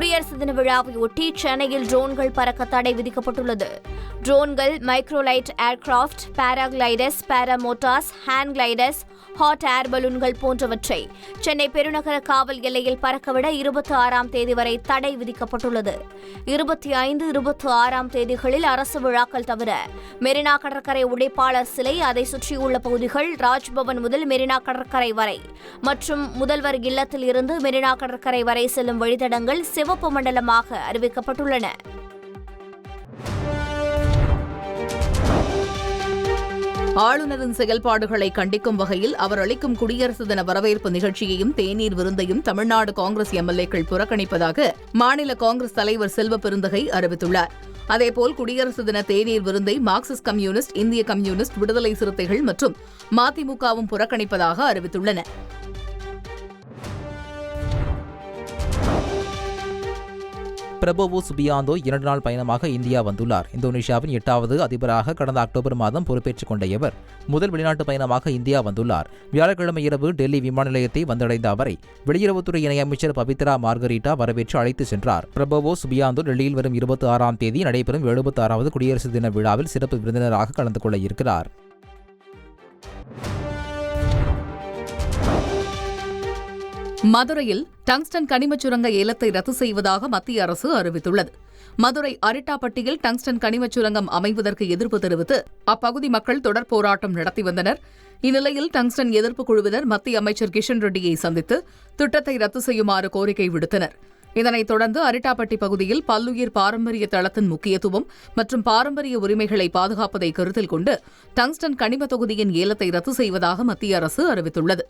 குடியரசு தின விழாவை ஒட்டி சென்னையில் ட்ரோன்கள் பறக்க தடை விதிக்கப்பட்டுள்ளது. ட்ரோன்கள், microlight aircraft, paragliders, paramotors, hand gliders, hot air பலூன்கள் போன்றவற்றை சென்னை பெருநகர காவல் எல்லையில் பறக்கவிட 26ஆம் தேதி வரை தடை விதிக்கப்பட்டுள்ளது. 25, 26ஆம் தேதிகளில் அரசு விழாக்கள் தவிர மெரினா கடற்கரை உடைப்பாளர் சிலை, அதை சுற்றியுள்ள பகுதிகள், ராஜ்பவன் முதல் மெரினா கடற்கரை வரை மற்றும் முதல்வர் இல்லத்தில் இருந்து மெரினா கடற்கரை வரை செல்லும் வழித்தடங்கள் சிவப்பு மண்டலமாக அறிவிக்கப்பட்டுள்ளன. ஆளுநரின் செயல்பாடுகளை கண்டிக்கும் வகையில் அவர் அளிக்கும் குடியரசு தின வரவேற்பு நிகழ்ச்சியையும் தேநீர் விருந்தையும் தமிழ்நாடு காங்கிரஸ் எம்எல்ஏக்கள் புறக்கணிப்பதாக மாநில காங்கிரஸ் தலைவர் செல்வ பெருந்தகை அறிவித்துள்ளார். அதேபோல் குடியரசு தின தேநீர் விருந்தை மார்க்சிஸ்ட் கம்யூனிஸ்ட், இந்திய கம்யூனிஸ்ட், விடுதலை சிறுத்தைகள் மற்றும் மதிமுகவும் புறக்கணிப்பதாக அறிவித்துள்ளன. பிரபோவோ சுபியாந்தோ 2 நாள் பயணமாக இந்தியா வந்துள்ளார். இந்தோனேஷியாவின் 8வது அதிபராக கடந்த அக்டோபர் மாதம் பொறுப்பேற்றுக் கொண்ட இவர் முதல் வெளிநாட்டு பயணமாக இந்தியா வந்துள்ளார். வியாழக்கிழமை இரவு டெல்லி விமான நிலையத்தை வந்தடைந்த அவரை வெளியுறவுத்துறை இணையமைச்சர் பவித்ரா மார்கரீட்டா வரவேற்று அழைத்து சென்றார். பிரபோவோ சுபியாந்தோ டெல்லியில் வரும் 26ஆம் தேதி நடைபெறும் 76வது குடியரசு தின விழாவில் சிறப்பு விருந்தினராக கலந்து கொள்ள இருக்கிறார். மதுரையில் டங்ஸ்டன் கனிமச் சுரங்க ஏலத்தை ரத்து செய்வதாக மத்திய அரசு அறிவித்துள்ளது. மதுரை அரிட்டாப்பட்டியில் டங்ஸ்டன் கனிமச் சுரங்கம் அமைவதற்கு எதிர்ப்பு தெரிவித்து அப்பகுதி மக்கள் தொடர் போராட்டம் நடத்தி வந்தனர். இந்நிலையில் டங்ஸ்டன் எதிர்ப்பு குழுவினர் மத்திய அமைச்சர் கிஷன் ரெட்டியை சந்தித்து திட்டத்தை ரத்து செய்யுமாறு கோரிக்கை விடுத்தனர். இதனைத் தொடர்ந்து அரிட்டாப்பட்டி பகுதியில் பல்லுயிர் பாரம்பரிய தளத்தின் முக்கியத்துவம் மற்றும் பாரம்பரிய உரிமைகளை பாதுகாப்பதை கருத்தில் கொண்டு டங்ஸ்டன் கனிம தொகுதியின் ஏலத்தை ரத்து செய்வதாக மத்திய அரசு அறிவித்துள்ளது.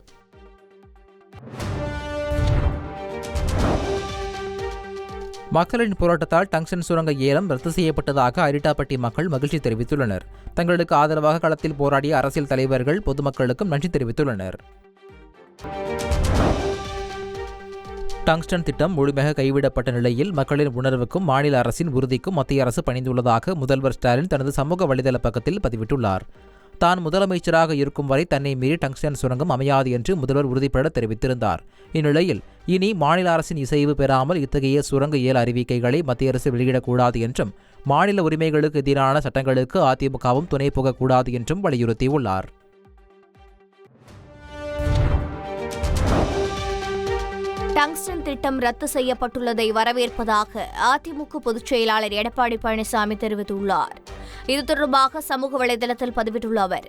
மக்களின் போராட்டத்தால் டங்ஸ்டன் சுரங்க ஏலம் ரத்து செய்யப்பட்டதாக அரிட்டாப்பட்டி மக்கள் மகிழ்ச்சி தெரிவித்துள்ளனர். தங்களுக்கு ஆதரவாக களத்தில் போராடிய அரசியல் தலைவர்கள், பொதுமக்களுக்கும் நன்றி தெரிவித்துள்ளனர். டங்ஸ்டன் திட்டம் முழுமையாக கைவிடப்பட்ட நிலையில் மக்களின் உணர்வுக்கும் மாநில அரசின் உறுதிக்கும் மத்திய அரசு பணிந்துள்ளதாக முதல்வர் ஸ்டாலின் தனது சமூக வலைதள பக்கத்தில் பதிவிட்டுள்ளார். தான் முதலமைச்சராக இருக்கும் வரை தன்னை மீறி டங்ஸ்டன் சுரங்கம் அமையாது என்று முதல்வர் உறுதிபட தெரிவித்திருந்தார். இந்நிலையில் இனி மாநில அரசின் இசைவு பெறாமல் இத்தகைய சுரங்க ஏல அறிவிக்கைகளை மத்திய அரசு வெளியிடக்கூடாது என்றும் மாநில உரிமைகளுக்கு எதிரான சட்டங்களுக்கு அதிமுகவும் துணை போகக்கூடாது என்றும் வலியுறுத்தியுள்ளார். டங்ஸ்டன் திட்டம் ரத்து செய்யப்பட்டுள்ளதை வரவேற்பதாக அதிமுக பொதுச் செயலாளர் எடப்பாடி பழனிசாமி தெரிவித்துள்ளார். இது தொடர்பாக சமூக வலைதளத்தில் பதிவிட்டுள்ள அவர்,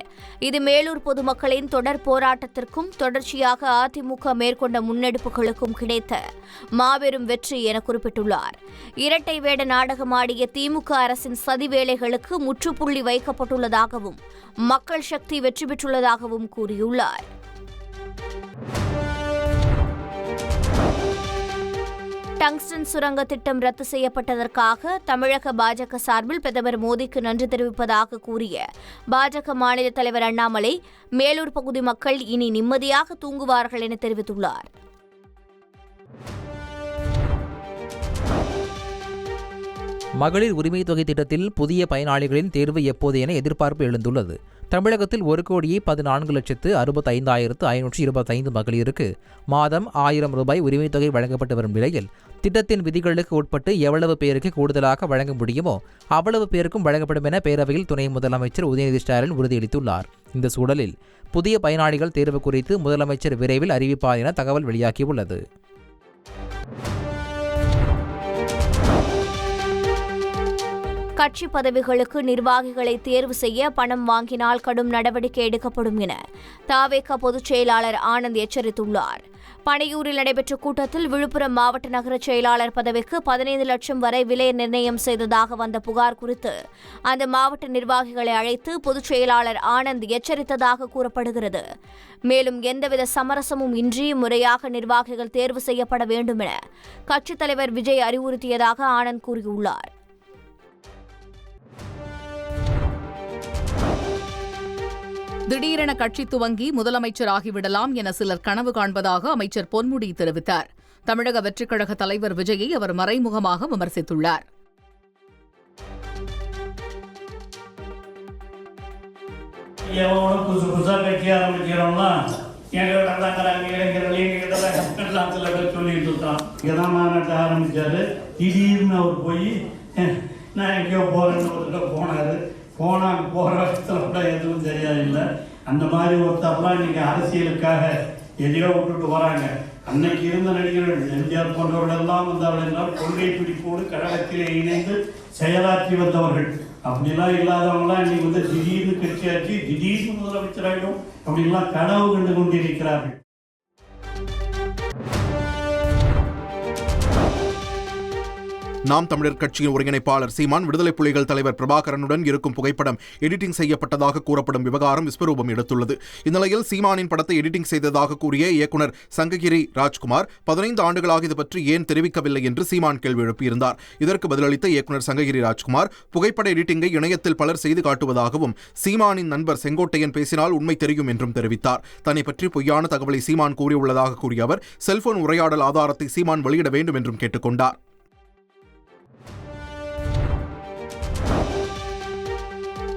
இது மேலூர் பொதுமக்களின் தொடர் போராட்டத்திற்கும் தொடர்ச்சியாக அதிமுக மேற்கொண்ட முன்னெடுப்புகளுக்கும் கிடைத்த மாபெரும் வெற்றி என குறிப்பிட்டுள்ளார். இரட்டை வேட நாடகமாடிய திமுக அரசின் சதி வேலைகளுக்கு முற்றுப்புள்ளி வைக்கப்பட்டுள்ளதாகவும் மக்கள் சக்தி வெற்றி பெற்றுள்ளதாகவும் கூறியுள்ளார். டங்ஸ்டன் சுரங்க திட்டம் ரத்து செய்யப்பட்டதற்காக தமிழக பாஜக சார்பில் பிரதமர் மோடிக்கு நன்றி தெரிவிப்பதாக கூறிய பாஜக மாநில தலைவர் அண்ணாமலை, மேலூர் பகுதி மக்கள் இனி நிம்மதியாக தூங்குவார்கள் என தெரிவித்துள்ளார். மகளிர் உரிமை தொகை திட்டத்தில் புதிய பயனாளிகளின் தேர்வு எப்போது என எதிர்பார்ப்பு எழுந்துள்ளது. தமிழகத்தில் 1,14,65,525 மகளிருக்கு மாதம் 1000 ரூபாய் உரிமைத் தொகை வழங்கப்பட்டு வரும் நிலையில் திட்டத்தின் விதிகளுக்கு உட்பட்டு எவ்வளவு பேருக்கு கூடுதலாக வழங்க முடியுமோ அவ்வளவு பேருக்கும் வழங்கப்படும் என பேரவையில் துணை முதலமைச்சர் உதயநிதி ஸ்டாலின் உறுதியளித்துள்ளார். இந்த சூழலில் புதிய பயனாளிகள் தேர்வு குறித்து முதலமைச்சர் விரைவில் அறிவிப்பார் என தகவல் வெளியாகியுள்ளது. கட்சி பதவிகளுக்கு நிர்வாகிகளை தேர்வு செய்ய பணம் வாங்கினால் கடும் நடவடிக்கை எடுக்கப்படும் என தவேக பொதுச் செயலாளர் ஆனந்த் எச்சரித்துள்ளார். பனையூரில் நடைபெற்ற கூட்டத்தில் விழுப்புரம் மாவட்ட நகர செயலாளர் பதவிக்கு 15 லட்சம் வரை விலை நிர்ணயம் செய்ததாக வந்த புகார் குறித்து அந்த மாவட்ட நிர்வாகிகளை அழைத்து பொதுச் செயலாளர் ஆனந்த் எச்சரித்ததாக கூறப்படுகிறது. மேலும் எந்தவித சமரசமும் இன்றி முறையாக நிர்வாகிகள் தேர்வு செய்யப்பட வேண்டும் என கட்சித் தலைவர் விஜய் அறிவுறுத்தியதாக ஆனந்த் கூறியுள்ளார். திடீரென கட்சி துவங்கி முதலமைச்சராகிவிடலாம் என சிலர் கனவு காண்பதாக அமைச்சர் பொன்முடி தெரிவித்தார். தமிழக வெற்றிக் கழக தலைவர் விஜயை அவர் மறைமுகமாக விமர்சித்துள்ளார். புதுசா கட்சி ஆரம்பிக்கிறோம்னா எங்கள்கிட்ட தாங்கிறாங்க இளைஞர்கள் எங்ககிட்ட சில பேர் சொல்லிட்டு இருக்கான். இங்கதான் மாநாட்டை ஆரம்பிச்சாரு. திடீர்னு அவர் போய் நான் எங்கேயோ போறேன்னு ஒருத்தர் போகிற இடத்துல கூட எதுவும் சரியா இல்லை. அந்த மாதிரி ஒருத்தப்பெல்லாம் இன்னைக்கு அரசியலுக்காக எதையோ விட்டுட்டு வராங்க. அன்னைக்கு இருந்த நடிகர்கள் எம்ஜிஆர் போன்றவர்களெல்லாம் வந்தார்கள் என்றால் கொள்கை பிடிப்போடு கழகத்திலே இணைந்து செயலாற்றி வந்தவர்கள். அப்படிலாம் இல்லாதவங்களாம் இன்னைக்கு திடீர்னு கட்சியாச்சு, திடீர்னு முதலமைச்சராகிடும் அப்படின்லாம் கனவு கண்டு கொண்டிருக்கிறார்கள். நாம் தமிழர் கட்சியின் ஒருங்கிணைப்பாளர் சீமான் விடுதலை புலிகள் தலைவர் பிரபாகரனுடன் இருக்கும் புகைப்படம் எடிட்டிங் செய்யப்பட்டதாக கூறப்படும் விவகாரம் விஸ்வரூபம் எடுத்துள்ளது. இந்நிலையில் சீமானின் படத்தை எடிட்டிங் செய்ததாக கூறிய இயக்குனர் சங்ககிரி ராஜ்குமார் 15 ஆண்டுகளாக இது பற்றி ஏன் தெரிவிக்கவில்லை என்று சீமான் கேள்வி எழுப்பியிருந்தார். இதற்கு பதிலளித்த இயக்குனர் சங்ககிரி ராஜ்குமார் புகைப்பட எடிட்டிங்கை இணையத்தில் பலர் செய்து காட்டுவதாகவும் சீமானின் நண்பர் செங்கோட்டையன் பேசினால் உண்மை தெரியும் என்றும் தெரிவித்தார். தன்னை பற்றி பொய்யான தகவலை சீமான் கூறியுள்ளதாக கூறிய அவர் செல்போன் உரையாடல் ஆதாரத்தை சீமான் வெளியிட வேண்டும் என்றும் கேட்டுக்கொண்டார்.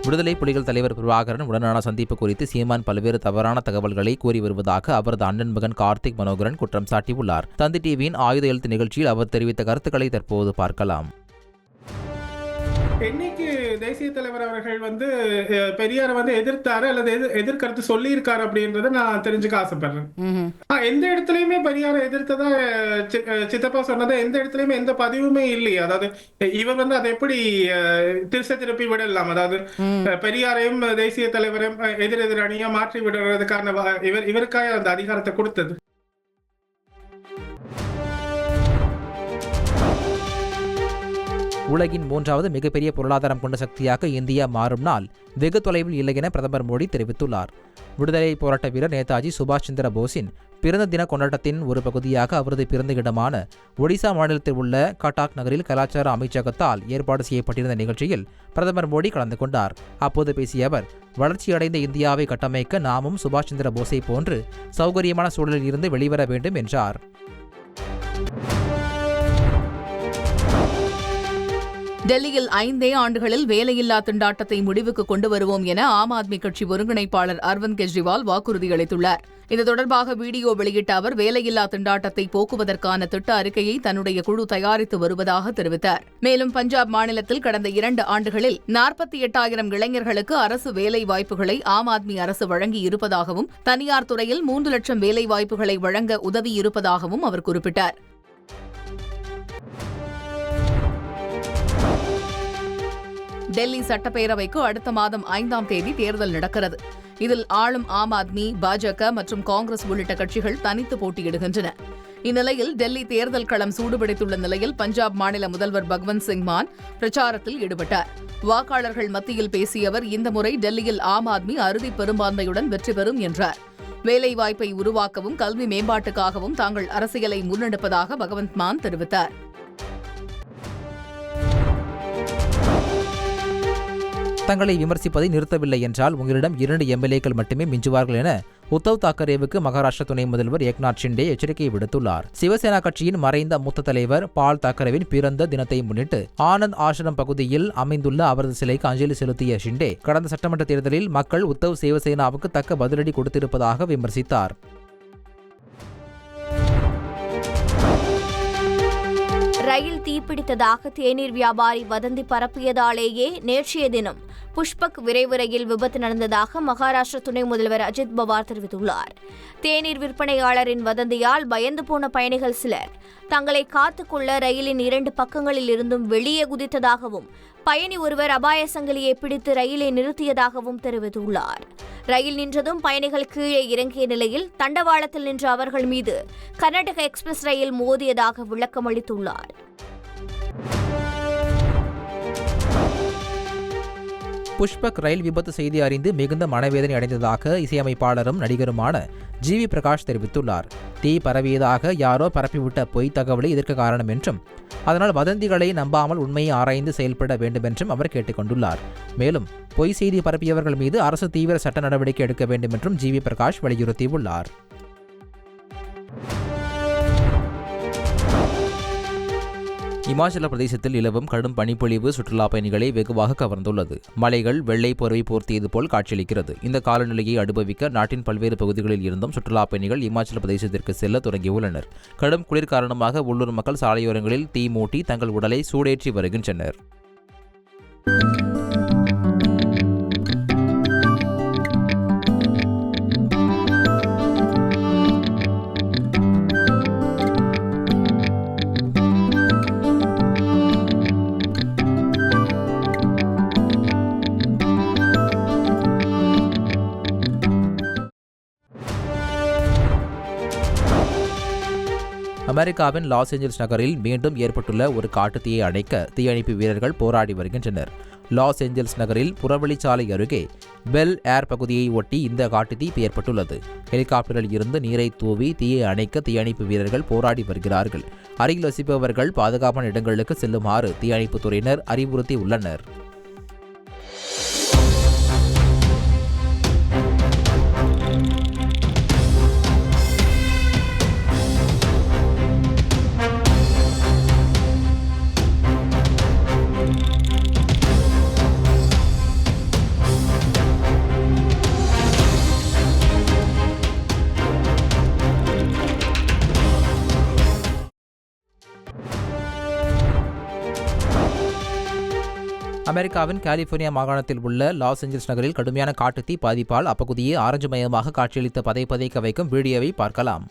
விடுதலை புலிகள் தலைவர் பிரபாகரன் உடனான சந்திப்பு குறித்து சீமான் பல்வேறு தவறான தகவல்களை கூறி வருவதாக அவரது அண்ணன் மகன் கார்த்திக் மனோகரன் குற்றம் சாட்டியுள்ளார். தந்தி டிவியின் ஆயுத எழுத்து நிகழ்ச்சியில் அவர் தெரிவித்த கருத்துக்களை தற்போது பார்க்கலாம். என்னைக்கு தேசிய தலைவர் அவர்கள் பெரியாரை எதிர்த்தாரு அல்லது எதிர்கருத்து சொல்லி இருக்காரு அப்படின்றத நான் தெரிஞ்சுக்க ஆசைப்படுறேன். எந்த இடத்துலயுமே பெரியாரை எதிர்த்ததா சித்தப்பா சொன்னதை எந்த இடத்துலயுமே எந்த பதிவுமே இல்லையே. அதாவது இவர் அதை எப்படி திருப்பி விடலாம்? அதாவது பெரியாரையும் தேசிய தலைவரையும் எதிர் அணியா மாற்றி விடுறதுக்கான இவருக்காக அந்த அதிகாரத்தை கொடுத்தது. உலகின் 3வது மிகப்பெரிய பொருளாதாரம் கொண்ட சக்தியாக இந்தியா மாறும் நாள் வெகு தொலைவில் இல்லை என பிரதமர் மோடி தெரிவித்துள்ளார். விடுதலை போராட்ட வீரர் நேதாஜி சுபாஷ் சந்திர போஸின் பிறந்த தின கொண்டாட்டத்தின் ஒரு பகுதியாக அவரது பிறந்த இடமான ஒடிசா மாநிலத்தில் உள்ள கட்டாக் நகரில் கலாச்சார அமைச்சகத்தால் ஏற்பாடு செய்யப்பட்டிருந்த நிகழ்ச்சியில் பிரதமர் மோடி கலந்து கொண்டார். அப்போது பேசிய அவர், வளர்ச்சியடைந்த இந்தியாவை கட்டமைக்க நாமும் சுபாஷ் சந்திர போஸை போன்று சௌகரியமான சூழலில் இருந்து வெளிவர வேண்டும் என்றார். டெல்லியில் 5 ஆண்டுகளில் வேலையில்லா திண்டாட்டத்தை முடிவுக்கு கொண்டு வருவோம் என ஆம் ஆத்மி கட்சி ஒருங்கிணைப்பாளர் அரவிந்த் கெஜ்ரிவால் வாக்குறுதி அளித்துள்ளார். இது தொடர்பாக வீடியோ வெளியிட்ட அவர் வேலையில்லா திண்டாட்டத்தை போக்குவதற்கான திட்ட அறிக்கையை தன்னுடைய குழு தயாரித்து வருவதாக தெரிவித்தார். மேலும் பஞ்சாப் மாநிலத்தில் கடந்த 2 ஆண்டுகளில் 48,000 இளைஞர்களுக்கு அரசு வேலை வாய்ப்புகளை ஆம் ஆத்மி அரசு வழங்கி இருப்பதாகவும் தனியார் துறையில் 3 லட்சம் வேலை வாய்ப்புகளை வழங்க உதவி இருப்பதாகவும் அவர் குறிப்பிட்டார். டெல்லி சட்டப்பேரவைக்கு அடுத்த மாதம் 5ஆம் தேதி தேர்தல் நடக்கிறது. இதில் ஆளும் ஆம் ஆத்மி, பாஜக மற்றும் காங்கிரஸ் உள்ளிட்ட கட்சிகள் தனித்து போட்டியிடுகின்றன. இந்நிலையில் டெல்லி தேர்தல் களம் சூடுபிடித்துள்ள நிலையில் பஞ்சாப் மாநில முதல்வர் பகவந்த் சிங் மான் பிரச்சாரத்தில் ஈடுபட்டார். வாக்காளர்கள் மத்தியில் பேசிய அவர் இந்த முறை டெல்லியில் ஆம் ஆத்மி அறுதி பெரும்பான்மையுடன் வெற்றி பெறும் என்றார். வேலைவாய்ப்பை உருவாக்கவும் கல்வி மேம்பாட்டுக்காகவும் தாங்கள் அரசியலை முன்னெடுப்பதாக பகவந்த் மான் தெரிவித்தார். தங்களை விமர்சிப்பதை நிறுத்தவில்லை என்றால் உங்களிடம் 2 எம்எல்ஏக்கள் மட்டுமே மிஞ்சுவார்கள் என உத்தவ் தாக்கரேவுக்கு மகாராஷ்டிர துணை முதல்வர் ஏக்நாத் ஷிண்டே எச்சரிக்கை விடுத்துள்ளார். சிவசேனா கட்சியின் மறைந்த மூத்த தலைவர் பால் தாக்கரேவின் பிறந்த தினத்தை முன்னிட்டு ஆனந்த் ஆசிரம் பகுதியில் அமைந்துள்ள அவரது சிலைக்கு அஞ்சலி செலுத்திய ஷிண்டே கடந்த சட்டமன்ற தேர்தலில் மக்கள் உத்தவ் சிவசேனாவுக்கு தக்க பதிலடி கொடுத்திருப்பதாக விமர்சித்தார். ரயில் தீப்பிடித்ததாக தேநீர் வியாபாரி வதந்தி பரப்பியதாலேயே நேற்றைய தினம் புஷ்பக் விரைவு ரயில் விபத்து நடந்ததாக மகாராஷ்டிர துணை முதல்வர் அஜித் பவார் தெரிவித்துள்ளார். தேநீர் விற்பனையாளரின் வதந்தியால் பயந்து போன பயணிகள் சிலர் தங்களை காத்துக்கொள்ள ரயிலின் 2 பக்கங்களில் இருந்தும் வெளியே குதித்ததாகவும் பயணி ஒருவர் அபாய சங்கிலியை பிடித்து ரயிலை நிறுத்தியதாகவும் தெரிவித்துள்ளார். ரயில் நின்றதும் பயணிகள் கீழே இறங்கிய நிலையில் தண்டவாளத்தில் நின்ற அவர்கள் மீது கர்நாடக எக்ஸ்பிரஸ் ரயில் மோதியதாக விளக்கம் அளித்துள்ளார். புஷ்பக் ரயில் விபத்து செய்தி அறிந்து மிகுந்த மனவேதனை அடைந்ததாக இசையமைப்பாளரும் நடிகருமான ஜிவி பிரகாஷ் தெரிவித்துள்ளார். தீ பரவியதாக யாரோ பரப்பிவிட்ட பொய் தகவலை இதற்கு காரணம் என்றும் அதனால் வதந்திகளை நம்பாமல் உண்மையை ஆராய்ந்து செயல்பட வேண்டும் என்றும் அவர் கேட்டுக்கொண்டுள்ளார். மேலும் பொய் செய்தி பரப்பியவர்கள் மீது அரசு தீவிர சட்ட நடவடிக்கை எடுக்க வேண்டும் என்றும் ஜிவி பிரகாஷ் வலியுறுத்தியுள்ளார். இமாச்சல பிரதேசத்தில் நிலவும் கடும் பனிப்பொழிவு சுற்றுலா பயணிகளை வெகுவாக கவர்ந்துள்ளது. மலைகள் வெள்ளை போர்வை போர்த்தியது போல் காட்சியளிக்கிறது. இந்த காலநிலையை அனுபவிக்க நாட்டின் பல்வேறு பகுதிகளில் இருந்தும் சுற்றுலா பயணிகள் இமாச்சல பிரதேசத்திற்கு செல்ல தொடங்கியுள்ளனர். கடும் குளிர் காரணமாக உள்ளூர் மக்கள் சாலையோரங்களில் தீ மூட்டி தங்கள் உடலை சூடேற்றி வருகின்றனர். அமெரிக்காவின் லாஸ் ஏஞ்சல்ஸ் நகரில் மீண்டும் ஏற்பட்டுள்ள ஒரு காட்டுத்தீயை அணைக்க தீயணைப்பு வீரர்கள் போராடி வருகின்றனர். லாஸ் ஏஞ்சல்ஸ் நகரில் புறவழிச்சாலை அருகே பெல் ஏர் பகுதியை ஒட்டி இந்த காட்டுத்தீ ஏற்பட்டுள்ளது. ஹெலிகாப்டரில் இருந்து நீரை தூவி தீயை அணைக்க தீயணைப்பு வீரர்கள் போராடி வருகிறார்கள். அருகில் வசிப்பவர்கள் பாதுகாப்பான இடங்களுக்கு செல்லுமாறு தீயணைப்புத் துறையினர் அறிவுறுத்தி உள்ளனர். அமெரிக்காவின் கலிபோர்னியா மாகாணத்தில் உள்ள லாஸ் ஏஞ்சல்ஸ் நகரில் கடுமையான காட்டுத்தீ பாதிப்பால் அப்பகுதியை ஆரஞ்சு மயமாக காட்சியளித்த பதைக்க வைக்கும் வீடியோவை பார்க்கலாம்.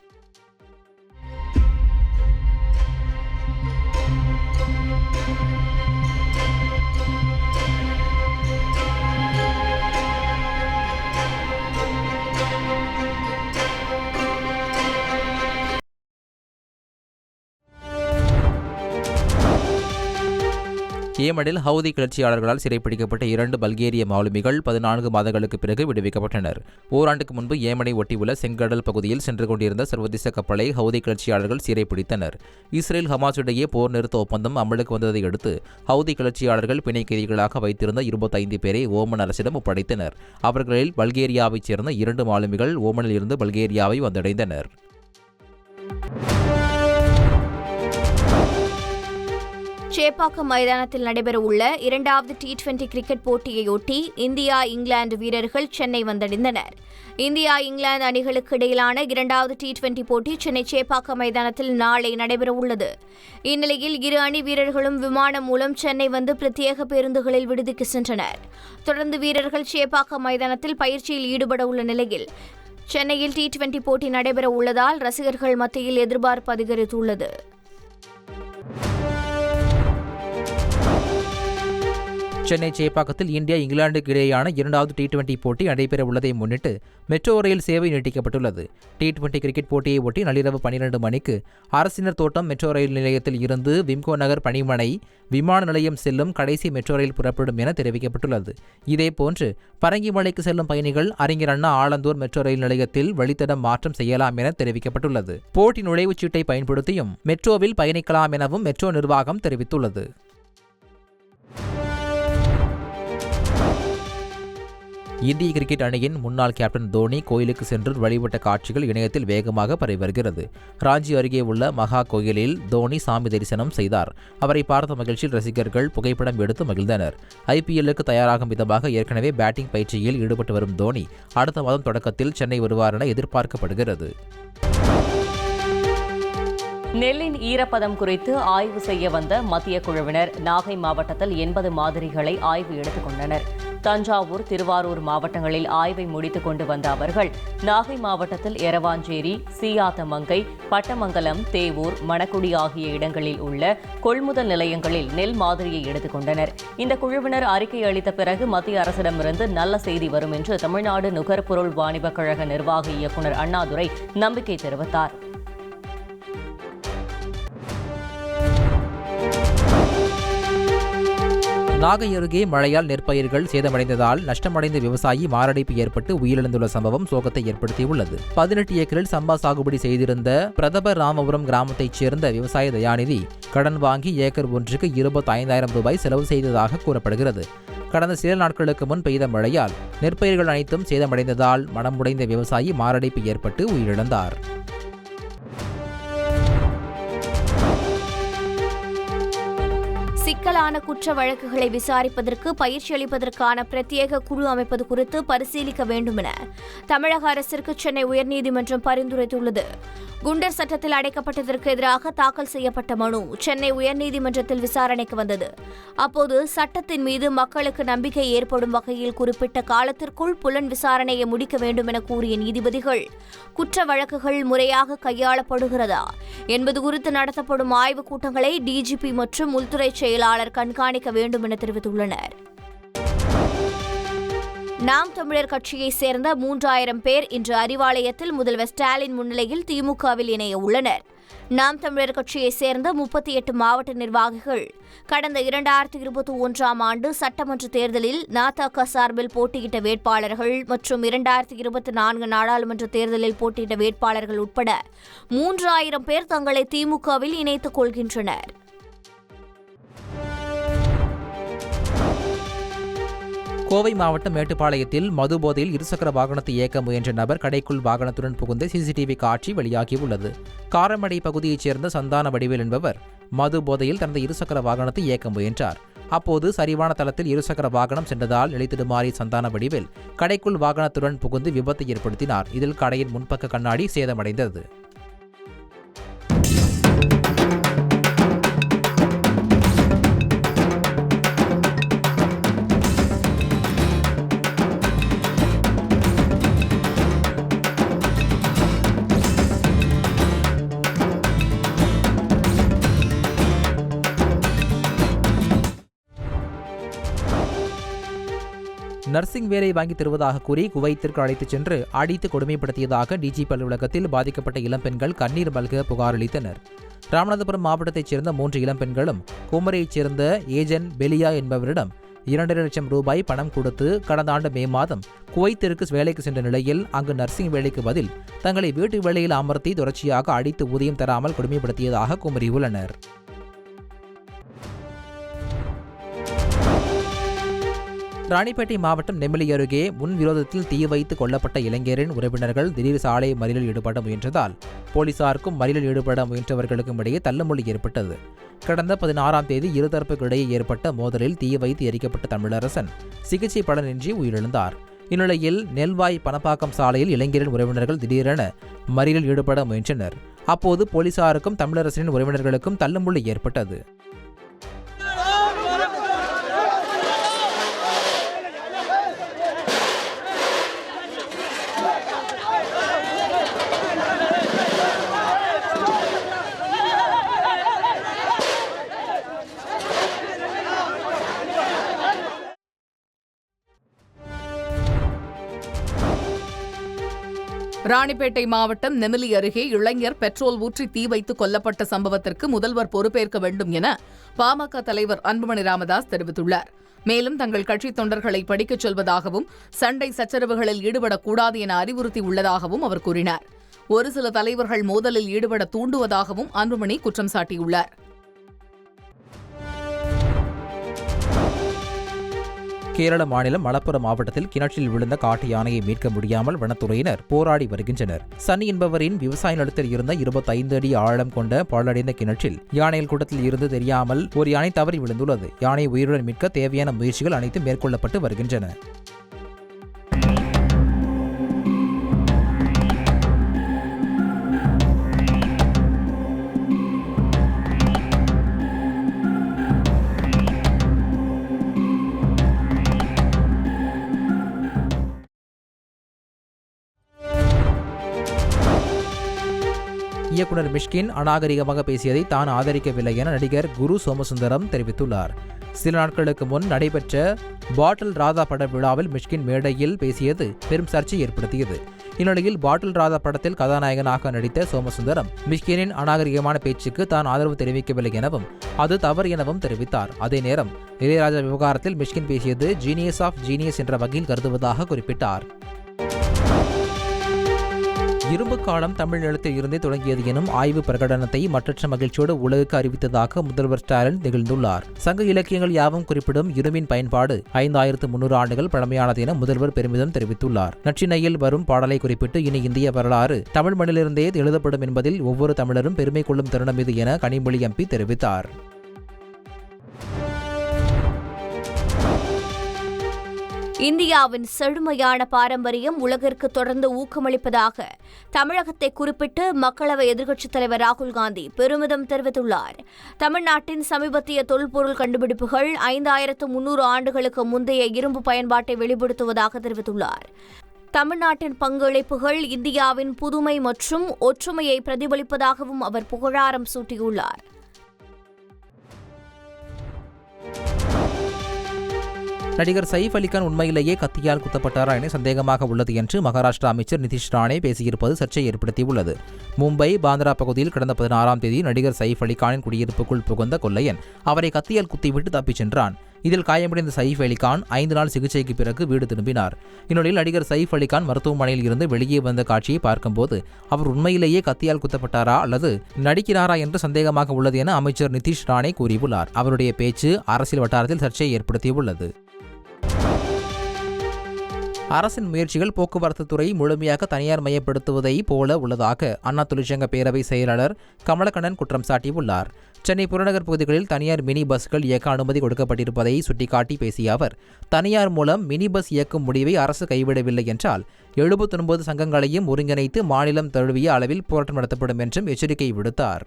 ஏமனில் ஹவுதி கிளர்ச்சியாளர்களால் சிறைப்பிடிக்கப்பட்ட 2 பல்கேரிய மாலுமிகள் 14 மாதங்களுக்கு பிறகு விடுவிக்கப்பட்டனர். ஓராண்டுக்கு முன்பு ஏமனை ஒட்டியுள்ள செங்கடல் பகுதியில் சென்று கொண்டிருந்த சர்வதேச கப்பலை ஹவுதி கிளர்ச்சியாளர்கள் சிறைப்பிடித்தனர். இஸ்ரேல் ஹமாஸ் இடையே போர் நிறுத்த ஒப்பந்தம் அமலுக்கு வந்ததை அடுத்து ஹவுதி கிளர்ச்சியாளர்கள் பிணை கைதிகளாக வைத்திருந்த 25 பேரை ஓமன் அரசிடம் ஒப்படைத்தனர். அவர்களில் பல்கேரியாவைச் சேர்ந்த 2 மாலுமிகள் ஓமனில் இருந்து பல்கேரியாவை வந்தடைந்தனர். சேப்பாக்கம் மைதானத்தில் நடைபெறவுள்ள 2வது T20 கிரிக்கெட் போட்டியையொட்டி இந்தியா இங்கிலாந்து வீரர்கள் சென்னை வந்தடைந்தனர். இந்தியா இங்கிலாந்து அணிகளுக்கு இடையிலான 2வது T20 போட்டி சென்னை சேப்பாக்கம் மைதானத்தில் நாளை நடைபெறவுள்ளது. இந்நிலையில் இரு அணி வீரர்களும் விமானம் மூலம் சென்னை வந்து பிரத்யேக பேருந்துகளில் விடுதிக்கு சென்றனர். தொடர்ந்து வீரர்கள் சேப்பாக்கம் மைதானத்தில் பயிற்சியில் ஈடுபட உள்ள நிலையில் சென்னையில் T20 போட்டி நடைபெற உள்ளதால் ரசிகர்கள் மத்தியில் எதிர்பார்ப்பு அதிகரித்துள்ளது. சென்னை சேப்பாக்கத்தில் இந்தியா இங்கிலாந்துக்கு இடையேயான 2வது T20 போட்டி நடைபெற உள்ளதை முன்னிட்டு மெட்ரோ ரயில் சேவை நீட்டிக்கப்பட்டுள்ளது. T20 கிரிக்கெட் போட்டியை ஒட்டி நள்ளிரவு 12 மணிக்கு அரசினர் தோட்டம் மெட்ரோ ரயில் நிலையத்தில் இருந்து விம்கோ நகர் பணிமனை விமான நிலையம் செல்லும் கடைசி மெட்ரோ ரயில் புறப்படும் என தெரிவிக்கப்பட்டுள்ளது. இதேபோன்று பரங்கிமலைக்கு செல்லும் பயணிகள் அறிஞர் அண்ணா ஆலந்தூர் மெட்ரோ ரயில் நிலையத்தில் வழித்தடம் மாற்றம் செய்யலாம் என தெரிவிக்கப்பட்டுள்ளது. போட்டி நுழைவுச்சீட்டை பயன்படுத்தியும் மெட்ரோவில் பயணிக்கலாம் எனவும் மெட்ரோ நிர்வாகம் தெரிவித்துள்ளது. இந்திய கிரிக்கெட் அணியின் முன்னாள் கேப்டன் தோனி கோயிலுக்கு சென்று வழிபட்ட காட்சிகள் இணையத்தில் வேகமாக பரவி வருகிறது. ராஞ்சி அருகே உள்ள மகா கோயிலில் தோனி சாமி தரிசனம் செய்தார். அவரை பார்த்த மகிழ்ச்சியில் ரசிகர்கள் புகைப்படம் எடுத்து மகிழ்ந்தனர். IPL-க்கு தயாராகும் விதமாக ஏற்கனவே பேட்டிங் பயிற்சியில் ஈடுபட்டு வரும் தோனி அடுத்த மாதம் தொடக்கத்தில் சென்னை வருவார் என எதிர்பார்க்கப்படுகிறது. நெல்லின் ஈரப்பதம் குறித்து ஆய்வு செய்ய வந்த மத்திய குழுவினர் நாகை மாவட்டத்தில் 80 மாதிரிகளை ஆய்வு எடுத்துக் கொண்டனர். தஞ்சாவூர், திருவாரூர் மாவட்டங்களில் ஆய்வை முடித்துக் கொண்டு வந்த அவர்கள் நாகை மாவட்டத்தில் எரவாஞ்சேரி, சீயாத்தமங்கை, பட்டமங்கலம், தேவூர், மணக்குடி ஆகிய இடங்களில் உள்ள கொள்முதல் நிலையங்களில் நெல் மாதிரியை எடுத்துக் கொண்டனர். இந்த குழுவினர் அறிக்கை அளித்த பிறகு மத்திய அரசிடமிருந்து நல்ல செய்தி வரும் என்று தமிழ்நாடு நுகர்பொருள் வாணிபக் கழக நிர்வாக இயக்குநர் அண்ணாதுரை நம்பிக்கை தெரிவித்தார். நாகை அருகே மழையால் நெற்பயிர்கள் சேதமடைந்ததால் நஷ்டமடைந்த விவசாயி மாரடைப்பு ஏற்பட்டு உயிரிழந்துள்ள சம்பவம் சோகத்தை ஏற்படுத்தியுள்ளது. 18 ஏக்கரில் சம்பா சாகுபடி செய்திருந்த பிரதப ராமபுரம் கிராமத்தைச் சேர்ந்த விவசாய தயாநிதி கடன் வாங்கி ஏக்கர் ஒன்றுக்கு 25,000 ரூபாய் செலவு செய்ததாக கூறப்படுகிறது. கடந்த சில நாட்களுக்கு முன் பெய்த மழையால் நெற்பயிர்கள் அனைத்தும் சேதமடைந்ததால் மனமுடைந்த விவசாயி மாரடைப்பு ஏற்பட்டு உயிரிழந்தார். சிக்கலான குற்ற வழக்குகளை விசாரிப்பதற்கு பயிற்சி அளிப்பதற்கான பிரத்யேக குழு அமைப்பது குறித்து பரிசீலிக்க வேண்டும் என தமிழக அரசிற்கு சென்னை உயர்நீதிமன்றம் பரிந்துரைத்துள்ளது. குண்டர் சட்டத்தில் அடைக்கப்பட்டதற்கு எதிராக தாக்கல் செய்யப்பட்ட மனு சென்னை உயர்நீதிமன்றத்தில் விசாரணைக்கு வந்தது. அப்போது சட்டத்தின் மீது மக்களுக்கு நம்பிக்கை ஏற்படும் வகையில் குறிப்பிட்ட காலத்திற்குள் புலன் விசாரணையை முடிக்க வேண்டும் என கூறிய நீதிபதிகள், குற்ற வழக்குகள் முறையாக கையாளப்படுகிறதா என்பது குறித்து நடத்தப்படும் ஆய்வுக் கூட்டங்களை டிஜிபி மற்றும் உள்துறை செயலாளர் கண்காணிக்க வேண்டும் என தெரிவித்துள்ளனர். நாம் தமிழர் கட்சியைச் சேர்ந்த 3000 பேர் இன்று அறிவாலயத்தில் முதல்வர் ஸ்டாலின் முன்னிலையில் திமுகவில் இணைய உள்ளனர். நாம் தமிழர் கட்சியைச் சேர்ந்த 38 மாவட்ட நிர்வாகிகள் கடந்த 2021ஆம் ஆண்டு சட்டமன்ற தேர்தலில் நதக சார்பில் போட்டியிட்ட வேட்பாளர்கள் மற்றும் 2024 நாடாளுமன்ற தேர்தலில் போட்டியிட்ட வேட்பாளர்கள் உட்பட 3000 பேர் தங்களை திமுகவில் இணைத்துக் கொள்கின்றனர். கோவை மாவட்டம் மேட்டுப்பாளையத்தில் மது போதையில் இருசக்கர வாகனத்தை இயக்க முயன்ற நபர் கடைக்குள் வாகனத்துடன் புகுந்த சிசிடிவி காட்சி வெளியாகியுள்ளது. காரமடை பகுதியைச் சேர்ந்த சந்தான வடிவேல் என்பவர் மது போதையில் தனது இருசக்கர வாகனத்தை இயக்க முயன்றார். அப்போது சரிவான தளத்தில் இருசக்கர வாகனம் சென்றதால் நிலைத்திடுமாறிய சந்தான வடிவேல் கடைக்குள் வாகனத்துடன் புகுந்து விபத்தை ஏற்படுத்தினார். இதில் கடையின் முன்பக்க கண்ணாடி சேதமடைந்தது. நர்சிங் வேலை வாங்கி தருவதாக கூறி குவைத்திற்கு அழைத்துச் சென்று அடித்து கொடுமைப்படுத்தியதாக டிஜிபி அலுவலகத்தில் பாதிக்கப்பட்ட இளம்பெண்கள் கண்ணீர் மல்க புகார் அளித்தனர். ராமநாதபுரம் மாவட்டத்தைச் சேர்ந்த 3 இளம்பெண்களும் குமரியைச் சேர்ந்த ஏஜென்ட் பெலியா என்பவரிடம் 2.5 லட்சம் ரூபாய் பணம் கொடுத்து கடந்த ஆண்டு மே மாதம் குவைத்திற்கு வேலைக்கு சென்ற நிலையில் அங்கு நர்சிங் வேலைக்கு பதில் தங்களை வீட்டு வேலையில் அமர்த்தி தொடர்ச்சியாக அடித்து ஊதியம் தராமல் கொடுமைப்படுத்தியதாக கூறியுள்ளனர். ராணிப்பேட்டை மாவட்டம் நெமிலி அருகே முன்விரோதத்தில் தீ வைத்து கொல்லப்பட்ட இளைஞரின் உறவினர்கள் திடீர் சாலை மறியலில் ஈடுபட முயன்றதால் போலீசாருக்கும் மறியலில் ஈடுபட முயன்றவர்களுக்கும் இடையே தள்ளுமுள்ளி ஏற்பட்டது. கடந்த 16ஆம் தேதி இருதரப்புக்கு இடையே ஏற்பட்ட மோதலில் தீ வைத்து எரிக்கப்பட்ட தமிழரசன் சிகிச்சை பலனின்றி உயிரிழந்தார். இந்நிலையில் நெல்வாய் பணப்பாக்கம் சாலையில் இளைஞரின் உறவினர்கள் திடீரென மறியலில் ஈடுபட முயன்றனர். அப்போது போலீசாருக்கும் தமிழரசனின் உறவினர்களுக்கும் தள்ளுமுள்ளி ஏற்பட்டது. ராணிப்பேட்டை மாவட்டம் நெமிலி அருகே இளைஞர் பெட்ரோல் ஊற்றி தீ வைத்து கொல்லப்பட்ட சம்பவத்திற்கு முதல்வர் பொறுப்பேற்க வேண்டும் என பாமக தலைவர் அன்புமணி ராமதாஸ் தெரிவித்துள்ளார். மேலும் தங்கள் கட்சித் தொண்டர்களை படிக்கச் சொல்வதாகவும் சண்டை சச்சரவுகளில் ஈடுபடக்கூடாது என அறிவுறுத்தி உள்ளதாகவும் அவர் கூறினார். ஒரு சில தலைவர்கள் மோதலில் ஈடுபட தூண்டுவதாகவும் அன்புமணி குற்றம் சாட்டியுள்ளார். கேரள மாநிலம் மலப்புரம் மாவட்டத்தில் கிணற்றில் விழுந்த காட்டு யானையை மீட்க முடியாமல் வனத்துறையினர் போராடி வருகின்றனர். சனி என்பவரின் விவசாய நிலத்தில் இருந்த 25 அடி ஆழம் கொண்ட பாழடைந்த கிணற்றில் யானைகள் கூட்டத்தில் இருந்து தெரியாமல் ஒரு யானை தவறி விழுந்துள்ளது. யானை உயிருடன் மீட்க தேவையான முயற்சிகள் அனைத்தும் மேற்கொள்ளப்பட்டு வருகின்றன. இயக்குனர் மிஷ்கின் அநாகரிகமாக பேசியதை தான் ஆதரிக்கவில்லை என நடிகர் குரு சோமசுந்தரம் தெரிவித்துள்ளார். சில நாட்களுக்கு முன் நடைபெற்ற பாட்டில் ராதா பட விழாவில் மிஷ்கின் மேடையில் பேசியது பெரும் சர்ச்சை ஏற்படுத்தியது. இந்நிலையில் பாட்டில் ராதா படத்தில் கதாநாயகனாக நடித்த சோமசுந்தரம் மிஷ்கினின் அநாகரிகமான பேச்சுக்கு தான் ஆதரவு தெரிவிக்கவில்லை எனவும் அது தவறு எனவும் தெரிவித்தார். அதே நேரம் இளையராஜா விவகாரத்தில் மிஷ்கின் பேசியது ஜீனியஸ் ஆஃப் ஜீனியஸ் என்ற வகையில் கருதுவதாக குறிப்பிட்டார். இரும்பு காலம் தமிழ் நிலத்தில் இருந்தே தொடங்கியது எனும் ஆய்வு பிரகடனத்தை மற்றற்ற மகிழ்ச்சியோடு உலகுக்கு அறிவித்ததாக முதல்வர் ஸ்டாலின் நிகழ்ந்துள்ளார். சங்க இலக்கியங்கள் யாவும் குறிப்பிடும் இரும்பின் பயன்பாடு 5300 ஆண்டுகள் பழமையானது என முதல்வர் பெருமிதம் தெரிவித்துள்ளார். நற்றிணையில் வரும் பாடலை குறிப்பிட்டு இனி இந்திய வரலாறு தமிழ் மண்ணிலிருந்தே எழுதப்படும் என்பதில் ஒவ்வொரு தமிழரும் பெருமை கொள்ளும் தருணம் இது என கனிமொழி எம்பி தெரிவித்தார். இந்தியாவின் செழுமையான பாரம்பரியம் உலகிற்கு தொடர்ந்து ஊக்கமளிப்பதாக தமிழகத்தை குறிப்பிட்டு மக்களவை எதிர்க்கட்சித் தலைவர் ராகுல் காந்தி பெருமிதம் தெரிவித்துள்ளார். தமிழ்நாட்டின் சமீபத்திய தொல்பொருள் கண்டுபிடிப்புகள் 5300 ஆண்டுகளுக்கு முந்தைய இரும்பு பயன்பாட்டை வெளிப்படுத்துவதாக தெரிவித்துள்ளார். தமிழ்நாட்டின் பங்களிப்புகள் இந்தியாவின் புதுமை மற்றும் ஒற்றுமையை பிரதிபலிப்பதாகவும் அவர் புகழாரம் சூட்டியுள்ளார். நடிகர் சயிஃப் அலிகான் உண்மையிலேயே கத்தியால் குத்தப்பட்டாரா என சந்தேகமாக உள்ளது என்று மகாராஷ்டிரா அமைச்சர் நிதிஷ் ராணே பேசியிருப்பது சர்ச்சை ஏற்படுத்தியுள்ளது. மும்பை பாந்திரா பகுதியில் கடந்த 16ஆம் தேதி நடிகர் சயிஃப் அலிகானின் குடியிருப்புக்குள் புகுந்த கொள்ளையன் அவரை கத்தியால் குத்திவிட்டு தப்பிச் சென்றான். இதில் காயமடைந்த சயிஃப் அலிகான் 5 நாள் சிகிச்சைக்கு பிறகு வீடு திரும்பினார். இந்நிலையில் நடிகர் சயிஃப் அலிகான் மருத்துவமனையில் இருந்து வெளியே வந்த காட்சியை பார்க்கும்போது அவர் உண்மையிலேயே கத்தியால் குத்தப்பட்டாரா அல்லது நடிக்கிறாரா என்று சந்தேகமாக உள்ளது என அமைச்சர் நிதிஷ் ராணே கூறியுள்ளார். அவருடைய பேச்சு அரசியல் வட்டாரத்தில் சர்ச்சையை ஏற்படுத்தியுள்ளது. அரசின் முயற்சிகள் போக்குவரத்து துறை முழுமையாக தனியார் மயப்படுத்துவதை போல உள்ளதாக அண்ணா தொழிற்சங்க பேரவை செயலாளர் கமலக்கண்ணன் குற்றம் சாட்டியுள்ளார். சென்னை புறநகர் பகுதிகளில் தனியார் மினி பஸ்கள் இயக்க அனுமதி கொடுக்கப்பட்டிருப்பதை சுட்டிக்காட்டி பேசிய அவர், தனியார் மூலம் மினி பஸ் இயக்கும் முடிவை அரசு கைவிடவில்லை என்றால் 79 சங்கங்களையும் ஒருங்கிணைத்து மாநிலம் தழுவிய அளவில் போராட்டம் நடத்தப்படும் என்றும் எச்சரிக்கை விடுத்தார்.